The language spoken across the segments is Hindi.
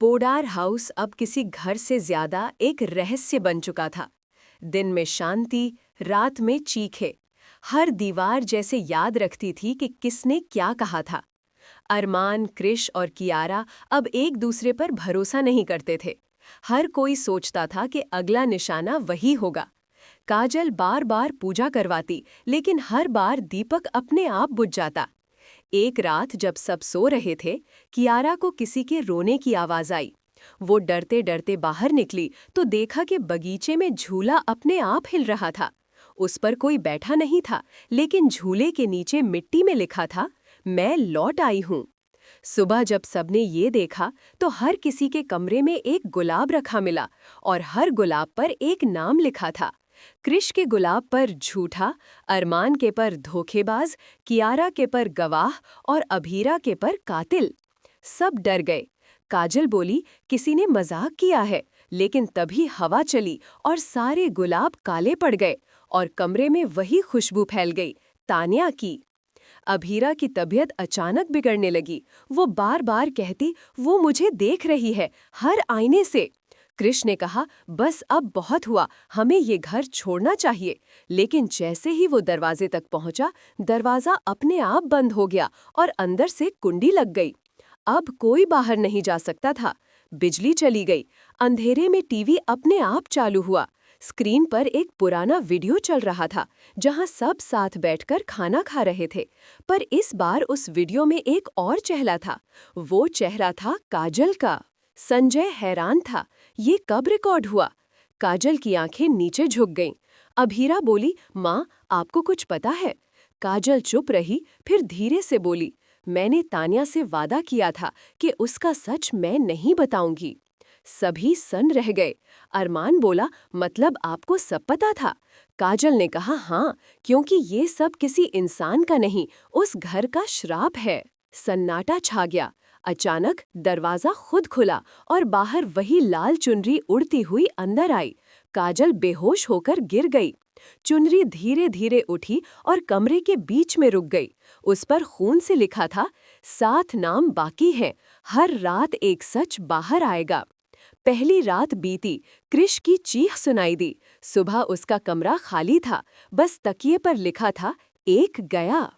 पोडार हाउस अब किसी घर से ज्यादा एक रहस्य बन चुका था। दिन में शांति, रात में चीखे। हर दीवार जैसे याद रखती थी कि किसने क्या कहा था। अरमान, क्रिश और कियारा अब एक दूसरे पर भरोसा नहीं करते थे। हर कोई सोचता था कि अगला निशाना वही होगा। काजल बार बार पूजा करवाती, लेकिन हर बार दीपक अपने आप बुझ जाता। एक रात जब सब सो रहे थे, कियारा को किसी के रोने की आवाज आई। वो डरते डरते बाहर निकली तो देखा कि बगीचे में झूला अपने आप हिल रहा था। उस पर कोई बैठा नहीं था, लेकिन झूले के नीचे मिट्टी में लिखा था, मैं लौट आई हूँ। सुबह जब सबने ये देखा तो हर किसी के कमरे में एक गुलाब रखा मिला और हर गुलाब पर एक नाम लिखा था। कृष के गुलाब पर झूठा, अरमान के पर धोखेबाज, कियारा के पर गवाह और अभीरा के पर कातिल। सब डर गए। काजल बोली, किसी ने मजाक किया है, लेकिन तभी हवा चली और सारे गुलाब काले पड़ गए और कमरे में वही खुशबू फैल गई, तान्या की। अभीरा की तबीयत अचानक बिगड़ने लगी। वो बार बार कहती, वो मुझे देख रही है, हर आईने से। कृष ने कहा, बस अब बहुत हुआ, हमें ये घर छोड़ना चाहिए। लेकिन जैसे ही वो दरवाजे तक पहुंचा, दरवाजा अपने आप बंद हो गया और अंदर से कुंडी लग गई। अब कोई बाहर नहीं जा सकता था। बिजली चली गई। अंधेरे में टीवी अपने आप चालू हुआ। स्क्रीन पर एक पुराना वीडियो चल रहा था, जहां सब साथ बैठकर खाना खा रहे थे। पर इस बार उस वीडियो में एक और चेहरा था। वो चेहरा था काजल का। संजय हैरान था, ये कब रिकॉर्ड हुआ? काजल की आंखें नीचे झुक गईं। अभीरा बोली, माँ, आपको कुछ पता है? काजल चुप रही, फिर धीरे से बोली, मैंने तान्या से वादा किया था कि उसका सच मैं नहीं बताऊंगी। सभी सन रह गए। अरमान बोला, मतलब आपको सब पता था? काजल ने कहा, हाँ, क्योंकि ये सब किसी इंसान का नहीं, उस घर का श्राप है। सन्नाटा छा गया। अचानक दरवाजा खुद खुला और बाहर वही लाल चुनरी उड़ती हुई अंदर आई। काजल बेहोश होकर गिर गई। चुनरी धीरे धीरे उठी और कमरे के बीच में रुक गई। उस पर खून से लिखा था, 7 नाम बाकी हैं, हर रात एक सच बाहर आएगा। पहली रात बीती, कृष की चीख सुनाई दी। सुबह उसका कमरा खाली था, बस तकिए पर लिखा था, एक गया।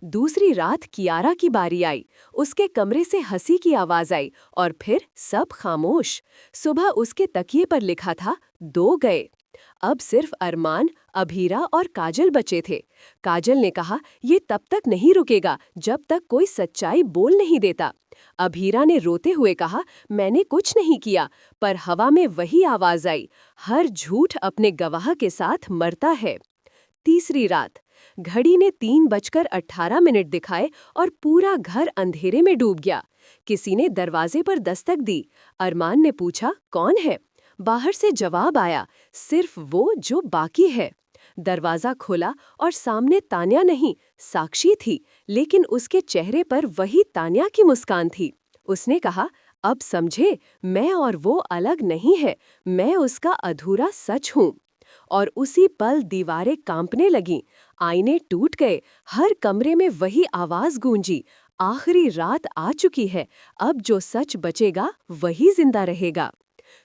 दूसरी रात कियारा की बारी आई। उसके कमरे से हंसी की आवाज आई और फिर सब खामोश। सुबह उसके तकिए पर लिखा था, 2 गए। अब सिर्फ अरमान, अभीरा और काजल बचे थे। काजल ने कहा, ये तब तक नहीं रुकेगा जब तक कोई सच्चाई बोल नहीं देता। अभीरा ने रोते हुए कहा, मैंने कुछ नहीं किया। पर हवा में वही आवाज आई, हर झूठ अपने गवाह के साथ मरता है। तीसरी रात, घड़ी ने 3:18 दिखाए और पूरा घर अंधेरे में डूब गया। किसी ने दरवाजे पर दस्तक दी। अरमान ने पूछा, कौन है? बाहर से जवाब आया, सिर्फ वो जो बाकी है। दरवाजा खोला और सामने तान्या नहीं, साक्षी थी, लेकिन उसके चेहरे पर वही तान्या की मुस्कान थी। उसने कहा, अब समझे, मैं और वो अलग नहीं है, मैं उसका अधूरा सच हूँ। और उसी पल दीवारें कांपने लगीं, आईने टूट गए, हर कमरे में वही आवाज गूंजी, आखिरी रात आ चुकी है, अब जो सच बचेगा वही जिंदा रहेगा।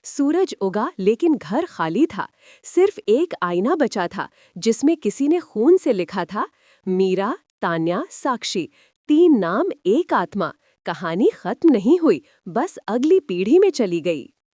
सूरज उगा, लेकिन घर खाली था। सिर्फ एक आईना बचा था, जिसमें किसी ने खून से लिखा था, मीरा, तान्या, साक्षी, 3 नाम, एक आत्मा। कहानी खत्म नहीं हुई, बस अगली पीढ़ी में चली गई।